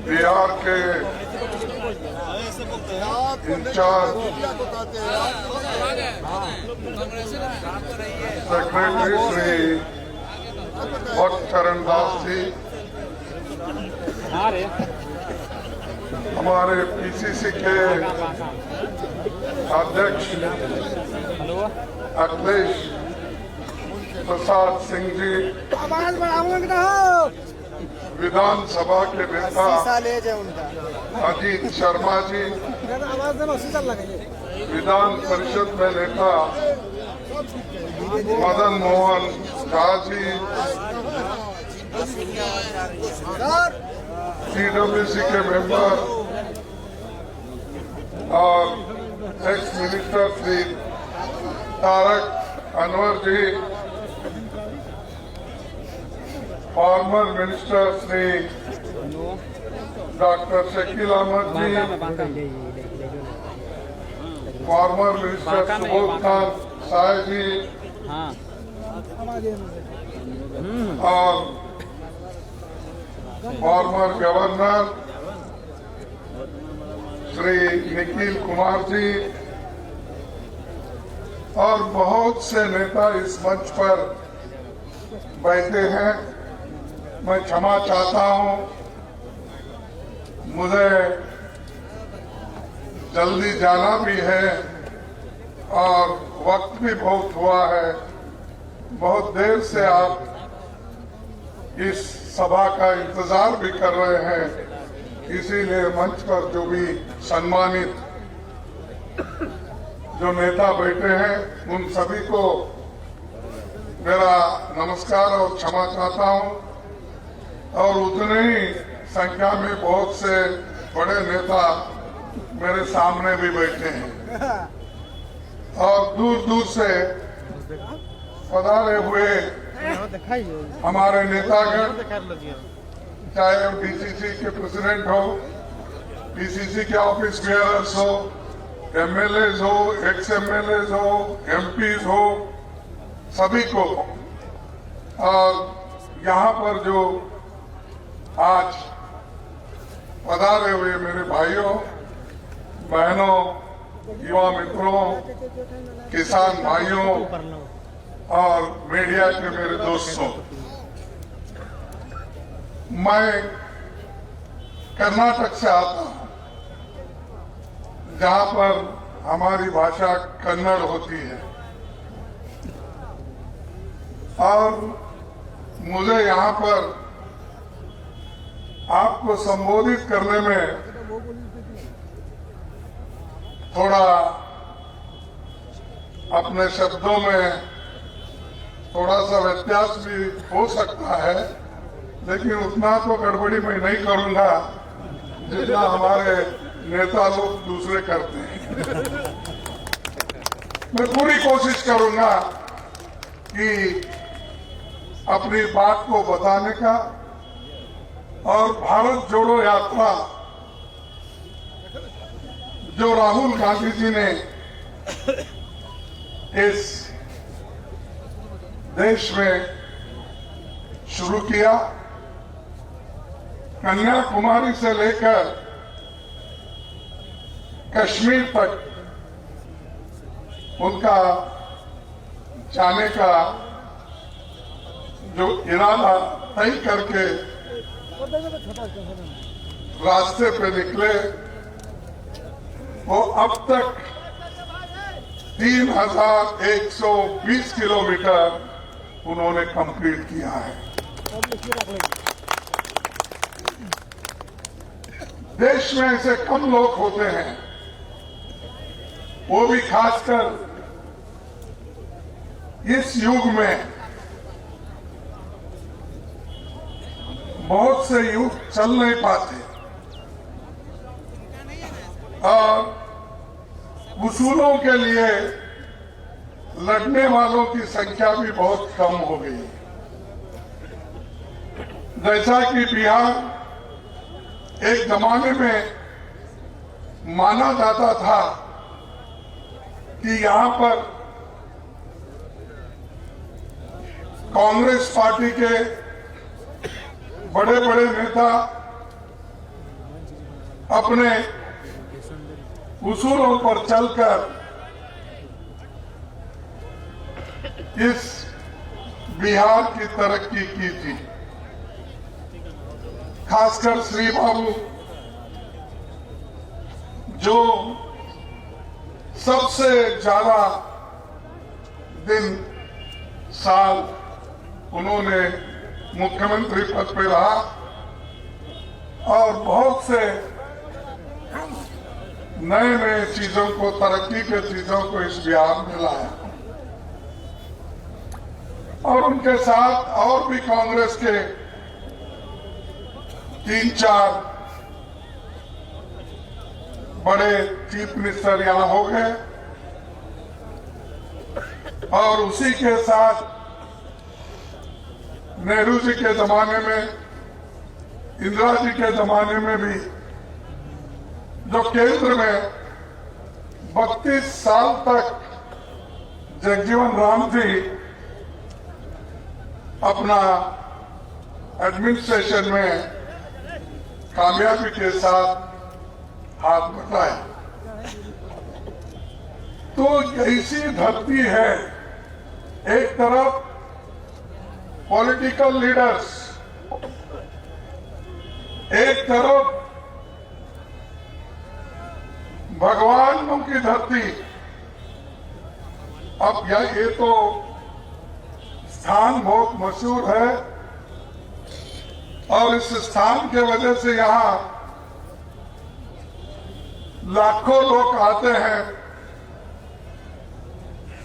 बिहार के in charge secretary Shri भक्त चरण दास जी, हमारे पीसीसी के अध्यक्ष अखिलेश प्रसाद सिंह जी, विधानसभा के नेता अजीत शर्मा जी, विधान परिषद में नेता मदन मोहन झा जी, सीडब्ल्यूसी के मेंबर और ex minister Shri Tarak Anwar ji, former minister Shri doctor Shakeel Ahmad ji, former minister Subodh Khan Sahab ji और फॉर्मर गवर्नर श्री निखिल कुमार जी और बहुत से नेता इस मंच पर बैठे हैं। मैं क्षमा चाहता हूं, मुझे जल्दी जाना भी है और वक्त भी बहुत हुआ है। बहुत देर से आप इस सभा का इंतजार भी कर रहे हैं, इसीलिए मंच पर जो भी सम्मानित जो नेता बैठे हैं उन सभी को मेरा नमस्कार और क्षमा चाहता हूं। और उतने ही संख्या में बहुत से बड़े नेता मेरे सामने भी बैठे हैं और दूर दूर से पधारे हुए हमारे नेतागण, चाहे वो डीसीसी के प्रेसिडेंट हो, डीसीसी के ऑफिस बेयरर्स हो, एमएलए हो, एक्स एमएलए हो, एमपीज हो, सभी को, और यहाँ पर जो आज पधारे हुए मेरे भाइयों बहनों, युवा मित्रों, किसान भाइयों और मीडिया के मेरे दोस्तों, मैं कर्नाटक से आता हूं, जहां पर हमारी भाषा कन्नड़ होती है और मुझे यहां पर आपको संबोधित करने में थोड़ा अपने शब्दों में थोड़ा सा व्यत्यास भी हो सकता है, लेकिन उतना तो गड़बड़ी मैं नहीं करूंगा जितना हमारे नेता लोग दूसरे करते हैं। मैं पूरी कोशिश करूंगा कि अपनी बात को बताने का, और भारत जोड़ो यात्रा जो राहुल गांधी जी ने इस देश में शुरू किया, कन्याकुमारी से लेकर कश्मीर तक उनका जाने का जो इरादा तय करके रास्ते पे निकले, वो अब तक 3120 किलोमीटर उन्होंने कंप्लीट किया है। देश में ऐसे कम लोग होते हैं, वो भी खासकर इस युग में। बहुत से युग चल नहीं पाते और उसूलों के लिए लड़ने वालों की संख्या भी बहुत कम हो गई। जैसा कि बिहार एक जमाने में माना जाता था कि यहां पर कांग्रेस पार्टी के बड़े बड़े नेता अपने उसूलों पर चलकर इस बिहार की तरक्की की थी। खासकर श्री बाबू जो सबसे ज्यादा दिन साल उन्होंने मुख्यमंत्री पद पे रहा और बहुत से नए नए चीजों को, तरक्की के चीजों को इस बिहार में लाया और उनके साथ और भी कांग्रेस के 3-4 बड़े चीफ मिनिस्टर यहां हो गए और उसी के साथ नेहरू जी के जमाने में, इंदिरा जी के जमाने में भी जो केंद्र में 32 साल तक जगजीवन राम जी अपना एडमिनिस्ट्रेशन में कामयाबी के साथ हाथ बटाया। तो ऐसी धरती है, एक तरफ पॉलिटिकल लीडर्स, एक तरफ भगवानों की धरती। अब ये तो स्थान बहुत मशहूर है और इस स्थान के वजह से यहां लाखों लोग आते हैं,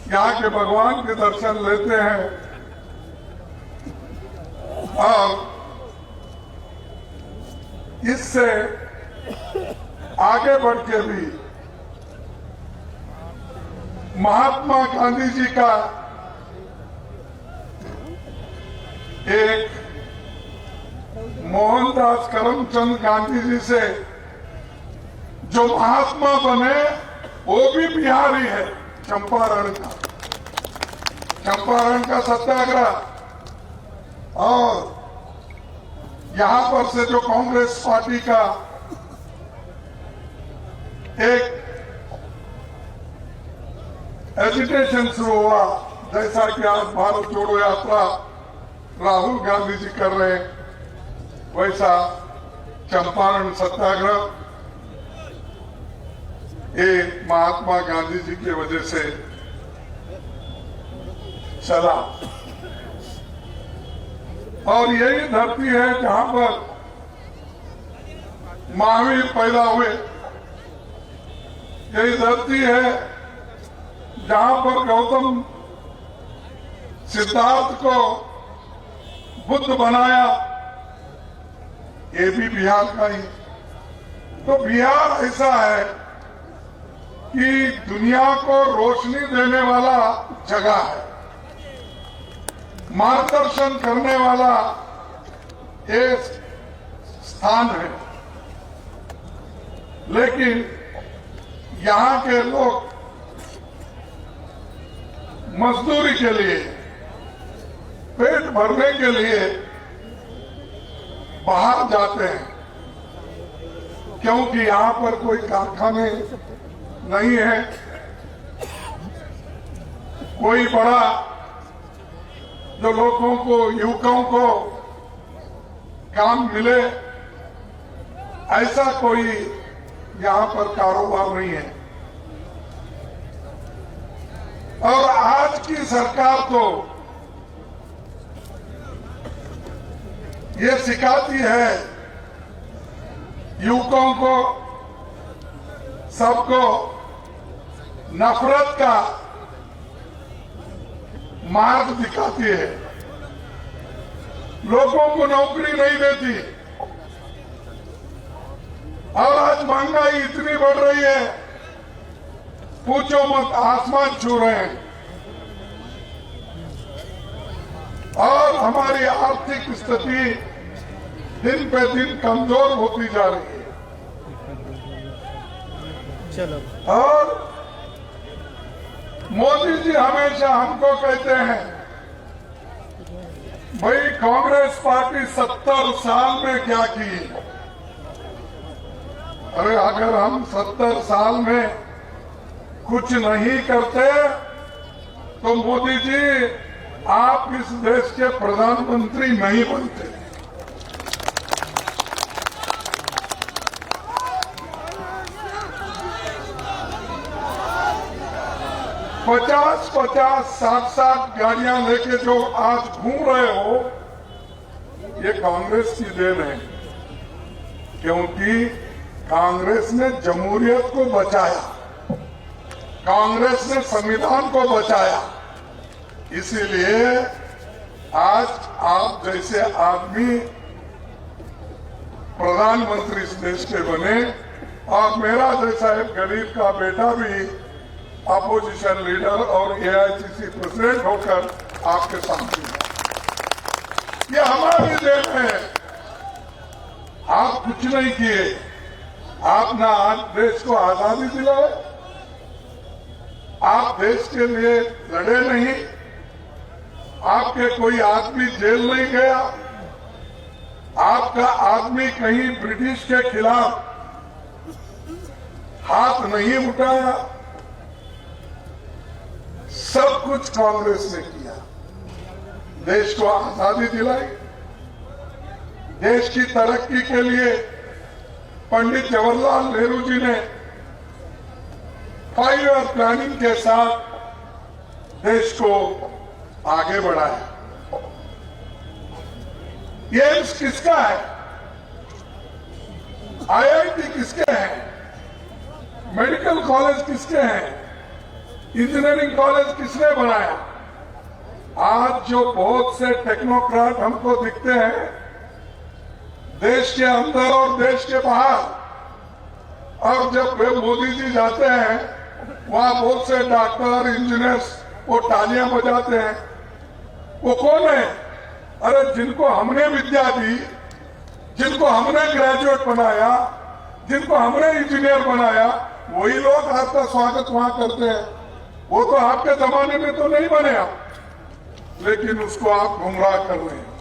यहाँ के भगवान के दर्शन लेते हैं और इससे आगे बढ़ के भी महात्मा गांधी जी का एक मोहनदास करमचंद गांधी जी से जो महात्मा बने वो भी बिहारी है। चंपारण का सत्याग्रह और यहां पर से जो कांग्रेस पार्टी का एक एजिटेशन शुरू हुआ, जैसा कि आज भारत जोड़ो यात्रा राहुल गांधी जी कर रहे हैं, वैसा चंपारण सत्याग्रह ये महात्मा गांधी जी की वजह से चला और यही धरती है जहां पर महावीर पैदा हुए। यही धरती है जहां पर गौतम सिद्धार्थ को बुद्ध बनाया, ये भी बिहार का ही। तो बिहार ऐसा है कि दुनिया को रोशनी देने वाला जगह है, मार्गदर्शन करने वाला एक स्थान है। लेकिन यहाँ के लोग मजदूरी के लिए, पेट भरने के लिए बाहर जाते हैं, क्योंकि यहाँ पर कोई कारखाने नहीं है, कोई बड़ा जो लोगों को, युवकों को काम मिले, ऐसा कोई यहाँ पर कारोबार नहीं है। और आज की सरकार तो ये सिखाती है युवकों को, सबको नफरत का मार्ग दिखाती है, लोगों को नौकरी नहीं देती। और आज महंगाई इतनी बढ़ रही है, पूछो मत, आसमान छू रहे हैं। और हमारी आर्थिक स्थिति दिन पे दिन कमजोर होती जा रही है। चलो। और मोदी जी हमेशा हमको कहते हैं, भाई कांग्रेस पार्टी 70 साल में क्या की, अरे अगर हम 70 साल में कुछ नहीं करते तो मोदी जी आप इस देश के प्रधानमंत्री नहीं बनते। पचास 60 गाड़ियां लेके जो आज घूम रहे हो, ये कांग्रेस की देन है, क्योंकि कांग्रेस ने जमहूरियत को बचाया, कांग्रेस ने संविधान को बचाया। इसीलिए आज आप जैसे आदमी प्रधानमंत्री इस देश के बने और मेरा जैसा एक गरीब का बेटा भी अपोजिशन लीडर और एआईसीसी प्रेसिडेंट होकर आपके सामने है। ये हमारी देन है। आप कुछ नहीं किए, आप ना आज देश को आजादी दिलाए, आप देश के लिए लड़े नहीं, आपके कोई आदमी जेल नहीं गया, आपका आदमी कहीं ब्रिटिश के खिलाफ हाथ नहीं उठाया। सब कुछ कांग्रेस ने किया, देश को आजादी दिलाई। देश की तरक्की के लिए पंडित जवाहरलाल नेहरू जी ने 5 ईयर प्लानिंग के साथ देश को आगे बढ़ाया। एम्स किसका है? आईआईटी किसके हैं? मेडिकल कॉलेज किसके हैं? इंजीनियरिंग कॉलेज किसने बनाया? आज जो बहुत से टेक्नोक्रेट हमको दिखते हैं देश के अंदर और देश के बाहर, और जब वे मोदी जी जाते हैं वहां बहुत से डॉक्टर इंजीनियर्स वो तालियां बजाते हैं। वो कौन है? अरे जिनको हमने विद्या दी, जिनको हमने ग्रेजुएट बनाया, जिनको हमने इंजीनियर बनाया, वही लोग आपका स्वागत वहां करते हैं। वो तो आपके जमाने में तो नहीं बने आप, लेकिन उसको आप गुमराह कर रहे हैं।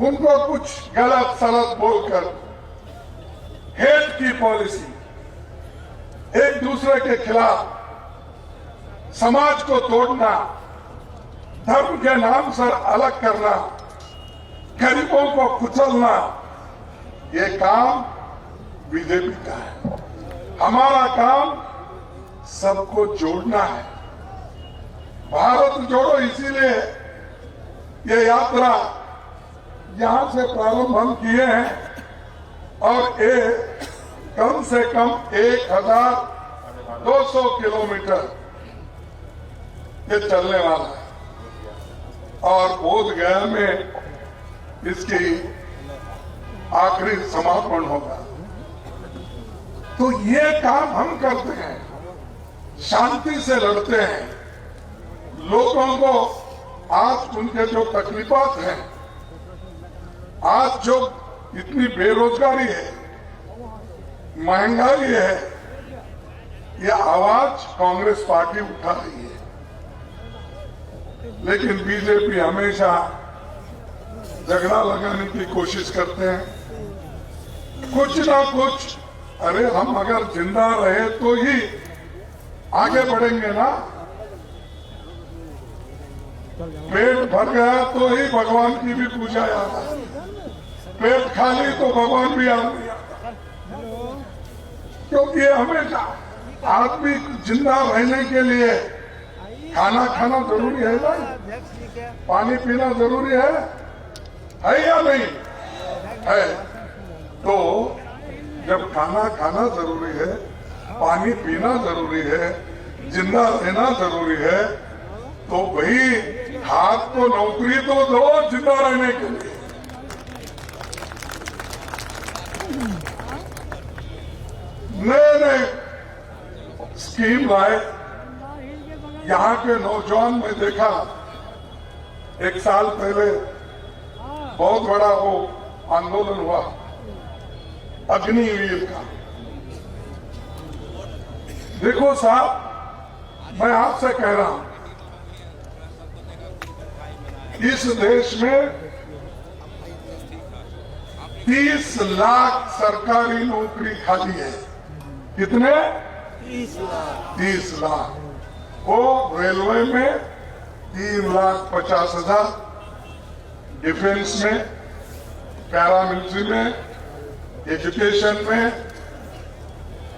उनको कुछ गलत सलत बोलकर हेट की पॉलिसी, एक दूसरे के खिलाफ समाज को तोड़ना, धर्म के नाम से अलग करना, गरीबों को कुचलना, ये काम बीजेपी का है। हमारा काम सबको जोड़ना है। भारत जोड़ो, इसीलिए ये यात्रा यहां से प्रारंभ हम किए हैं और ये कम से कम 1200 किलोमीटर ये चलने वाला है और बोधगया में इसकी आखिरी समापन होगा। तो ये काम हम करते हैं, शांति से लड़ते हैं। लोगों को आज उनके जो तकलीफात हैं, आज जो इतनी बेरोजगारी है, महंगाई है, ये आवाज कांग्रेस पार्टी उठा रही है। लेकिन बीजेपी हमेशा झगड़ा लगाने की कोशिश करते हैं, कुछ ना कुछ। अरे हम अगर जिंदा रहे तो ही आगे बढ़ेंगे ना। पेट भर गया तो ही भगवान की भी पूजा याद है, पेट खाली तो भगवान भी याद नहीं आता। क्योंकि हमेशा आदमी जिंदा रहने के लिए खाना खाना जरूरी है ना, पानी पीना जरूरी है या नहीं है? तो जब खाना खाना जरूरी है, पानी पीना जरूरी है, जिंदा रहना जरूरी है, तो भाई हाथ को नौकरी तो दो जिंदा रहने के लिए। नए नए स्कीम लाए। यहाँ के नौजवान में देखा, एक साल पहले बहुत बड़ा वो आंदोलन हुआ अग्निवीर का। देखो साहब, मैं आपसे कह रहा हूं, इस देश में 30 लाख सरकारी नौकरी खाली है। कितने? 30 लाख। वो रेलवे में 3,50,000, डिफेंस में, पैरामिलिट्री में, एजुकेशन में,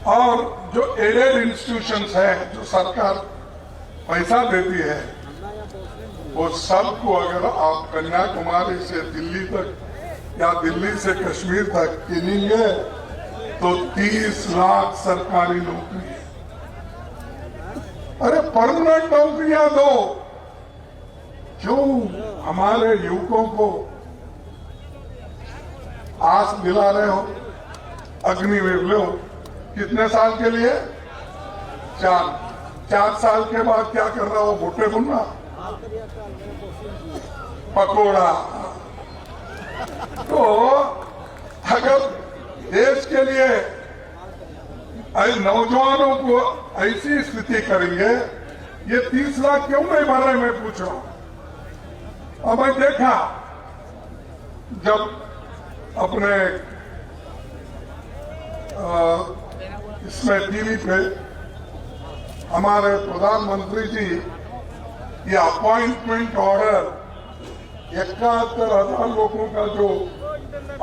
और जो एडेड इंस्टीट्यूशंस हैं जो सरकार पैसा देती है, वो सबको अगर आप कन्याकुमारी से दिल्ली तक या दिल्ली से कश्मीर तक गिनेंगे तो 30 लाख सरकारी नौकरी है। अरे परमानेंट नौकरियां दो, क्यों हमारे युवकों को आस दिला रहे हो? अग्निवीर लो, कितने साल के लिए? 4 साल के बाद क्या कर रहा हो? भुट्टे भुनना, पकोड़ा। तो अगर देश के लिए नौजवानों को ऐसी स्थिति करेंगे, ये 30 लाख क्यों नहीं भर रहे, मैं पूछ रहा हूं। अब मैं देखा जब अपने इसमें टीवी पे हमारे प्रधानमंत्री जी ये अपॉइंटमेंट ऑर्डर 71,000 लोगों का जो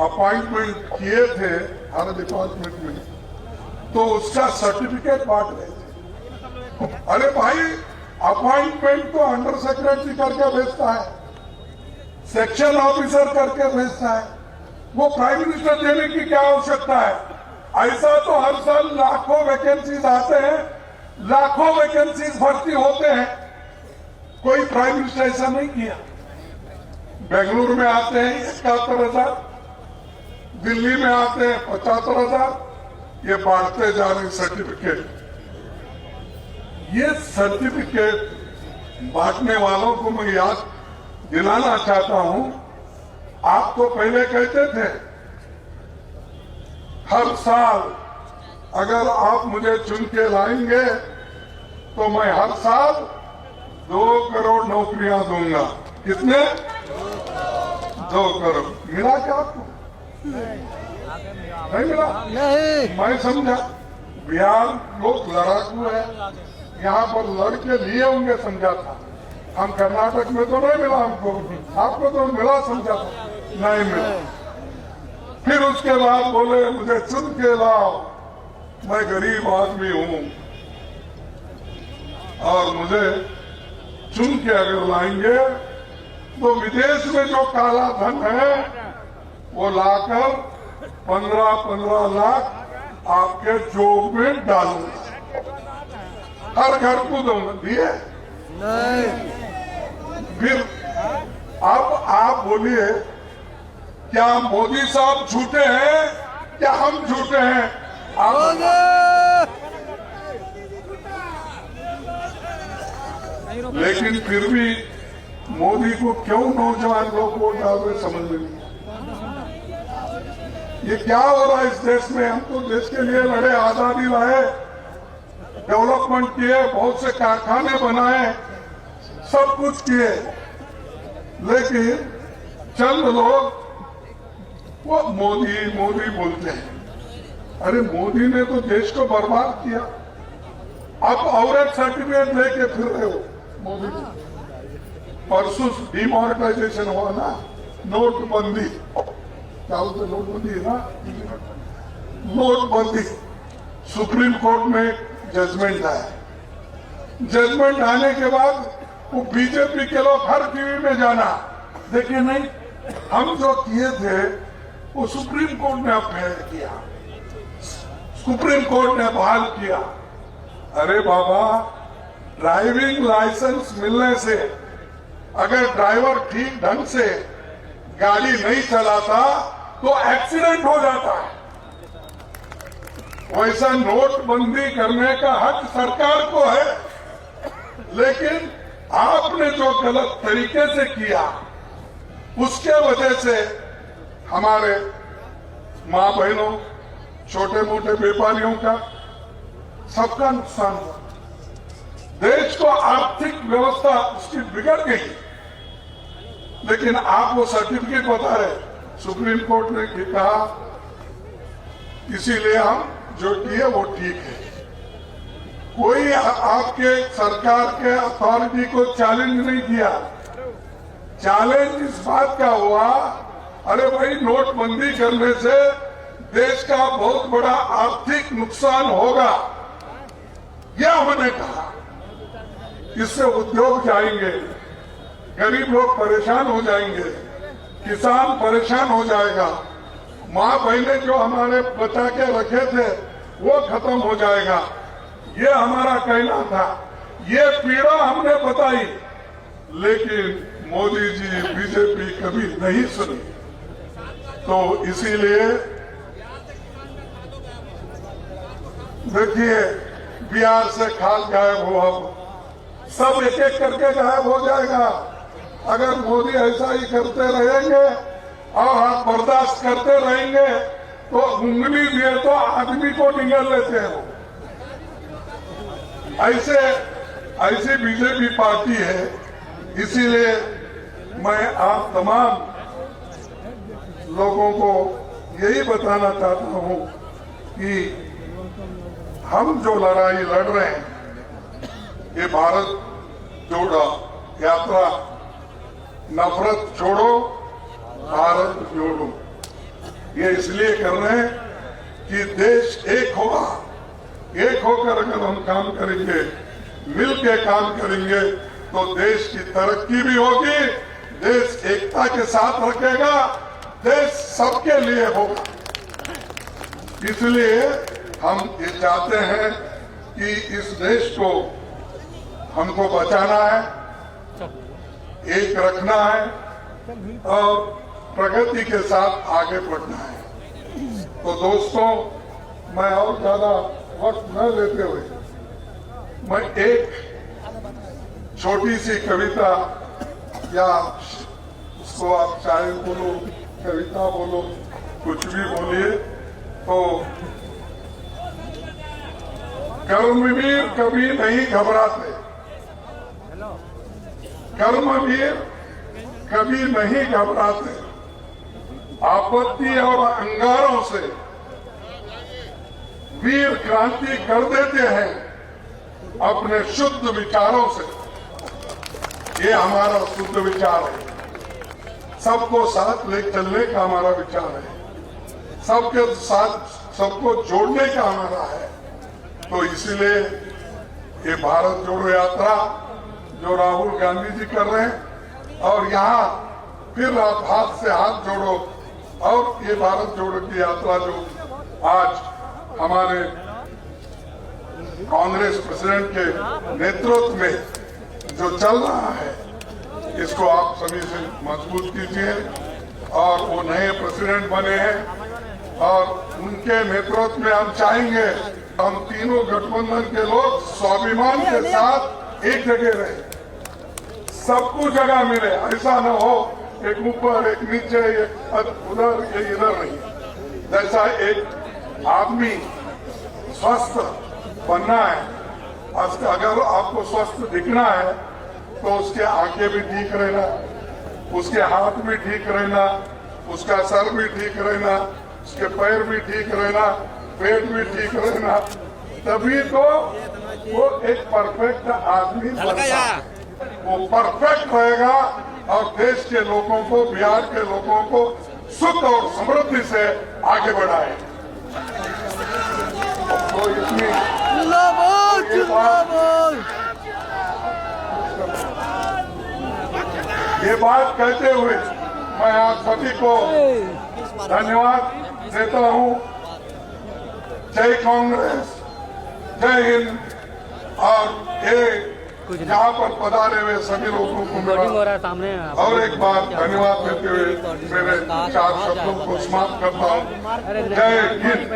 अपॉइंटमेंट किए थे हर डिपार्टमेंट में, तो उसका सर्टिफिकेट बांट रहे थे। अरे भाई, अपॉइंटमेंट तो अंडर सेक्रेटरी करके भेजता है, सेक्शन ऑफिसर करके भेजता है, वो प्राइम मिनिस्टर देने की क्या आवश्यकता है? ऐसा तो हर साल लाखों वैकेंसीज आते हैं, लाखों वैकेंसीज भर्ती होते हैं, कोई प्राइम मिनिस्टर ऐसा नहीं किया। बेंगलुरु में आते हैं 71,000, दिल्ली में आते हैं 75,000, ये बांटते जा रहे सर्टिफिकेट। ये सर्टिफिकेट बांटने वालों को मैं याद दिलाना चाहता हूं, आप तो पहले कहते थे हर साल अगर आप मुझे चुन के लाएंगे तो मैं हर साल 2 करोड़ नौकरियां दूंगा। कितने? 2 करोड़। मिला क्या आपको? नहीं मिला। नहीं। मैं समझा बिहार लोग लड़ाकू है, यहाँ पर लड़के लिए होंगे समझा था। हम कर्नाटक में तो नहीं मिला हमको, आपको तो मिला समझा था, नहीं मिला। फिर उसके बाद बोले मुझे चुन के लाओ, मैं गरीब आदमी हूं और मुझे चुन के अगर लाएंगे तो विदेश में जो काला धन है वो लाकर 15-15 लाख आपके जोब में डालूंगा, हर घर को दूंगा। दिए नहीं। फिर अब आप बोलिए क्या मोदी साहब झूठे हैं क्या हम झूठे हैं? लेकिन फिर भी मोदी को क्यों नौजवान लोग वोट डाल रहे समझ में नहीं। ये क्या हो रहा है इस देश में? हम तो देश के लिए लड़े, आजादी लाए, डेवलपमेंट किए, बहुत से कारखाने बनाए, सब कुछ किए, लेकिन चंद लोग वो मोदी मोदी बोलते हैं। अरे मोदी ने तो देश को बर्बाद किया, अब और एक सर्टिफिकेट लेके फिर रहे हो मोदी जी। परसों डिमोनेटाइजेशन हुआ ना, नोटबंदी, क्या बोलते नोटबंदी है ना, नोटबंदी। सुप्रीम कोर्ट में जजमेंट आया, जजमेंट आने के बाद वो बीजेपी के लोग हर टीवी में जाना, देखिए नहीं हम जो किए थे वो सुप्रीम कोर्ट ने अपहेल किया, सुप्रीम कोर्ट ने बहाल किया। अरे बाबा, ड्राइविंग लाइसेंस मिलने से अगर ड्राइवर ठीक ढंग से गाड़ी नहीं चलाता तो एक्सीडेंट हो जाता है। वैसा नोटबंदी करने का हक सरकार को है, लेकिन आपने जो गलत तरीके से किया उसके वजह से हमारे मां बहनों, छोटे मोटे व्यापारियों का, सबका नुकसान हुआ। देश को आर्थिक व्यवस्था उसकी बिगड़ गई, लेकिन आप वो सर्टिफिकेट बता रहे सुप्रीम कोर्ट ने कहा, इसीलिए हम जो किए वो ठीक है। कोई आपके सरकार के अथॉरिटी को चैलेंज नहीं किया। चैलेंज इस बात का हुआ, अरे भाई नोटबंदी करने से देश का बहुत बड़ा आर्थिक नुकसान होगा, यह हमने कहा। इससे उद्योग जाएंगे, गरीब लोग परेशान हो जाएंगे, किसान परेशान हो जाएगा, माँ बहनें जो हमारे बचा के रखे थे वो खत्म हो जाएगा, ये हमारा कहना था। ये पीड़ा हमने बताई, लेकिन मोदी जी बीजेपी कभी नहीं सुनी। तो इसीलिए देखिए, बिहार से खाद गायब हो, अब सब एक एक करके गायब हो जाएगा। अगर मोदी ऐसा ही करते रहेंगे और आप बर्दाश्त करते रहेंगे तो उंगली दिए तो आदमी को निगल लेते हैं। ऐसे बीजेपी पार्टी है। इसीलिए मैं आप तमाम लोगों को यही बताना चाहता हूं कि हम जो लड़ाई लड़ रहे हैं, ये भारत जोड़ो यात्रा, नफरत छोड़ो भारत जोड़ो, ये इसलिए कर रहे हैं कि देश एक होगा। एक होकर अगर हम काम करेंगे, मिल के काम करेंगे, तो देश की तरक्की भी होगी, देश एकता के साथ रखेगा, देश सबके लिए होगा। इसलिए हम ये चाहते हैं कि इस देश को हमको बचाना है, एक रखना है और प्रगति के साथ आगे बढ़ना है। तो दोस्तों, मैं और ज्यादा वक्त न लेते हुए मैं एक छोटी सी कविता, या उसको आप चाहे बोलो, कविता बोलो, कुछ भी बोलिए, तो कर्मवीर कभी नहीं घबराते, कर्मवीर कभी नहीं घबराते, आपत्ति और अंगारों से वीर क्रांति कर देते हैं अपने शुद्ध विचारों से। ये हमारा शुद्ध विचार है, सबको साथ ले चलने का हमारा विचार है, सबके साथ सबको जोड़ने का हमारा है। तो इसलिए ये भारत जोड़ो यात्रा जो राहुल गांधी जी कर रहे हैं, और यहाँ फिर आप हाथ से हाथ जोड़ो, और ये भारत जोड़ो की यात्रा जो आज हमारे कांग्रेस प्रेसिडेंट के नेतृत्व में जो चल रहा है, इसको आप सभी से मजबूत कीजिए। और वो नए प्रेसिडेंट बने हैं और उनके नेतृत्व में हम चाहेंगे हम तीनों गठबंधन के लोग स्वाभिमान के साथ एक जगह रहे, सबको जगह मिले। ऐसा न हो एक ऊपर एक नीचे, एक उधर एक इधर नहीं। जैसा एक आदमी स्वस्थ बनना है, अगर आपको स्वस्थ दिखना है तो उसके आंखें भी ठीक रहना, उसके हाथ भी ठीक रहना, उसका सर भी ठीक रहना, उसके पैर भी ठीक रहना, पेट भी ठीक रहना, तभी तो वो एक परफेक्ट आदमी बनता है। वो परफेक्ट रहेगा और देश के लोगों को, बिहार के लोगों को सुख और समृद्धि से आगे बढ़ाए। तो इतनी ये बात कहते हुए मैं आप सभी को धन्यवाद देता हूँ। जय कांग्रेस, जय हिंद। और ये यहाँ पर पधारे हुए सभी लोगों को मेरा और एक बार धन्यवाद देते हुए मेरे 4 शब्दों को समाप्त करता हूँ। जय हिंद।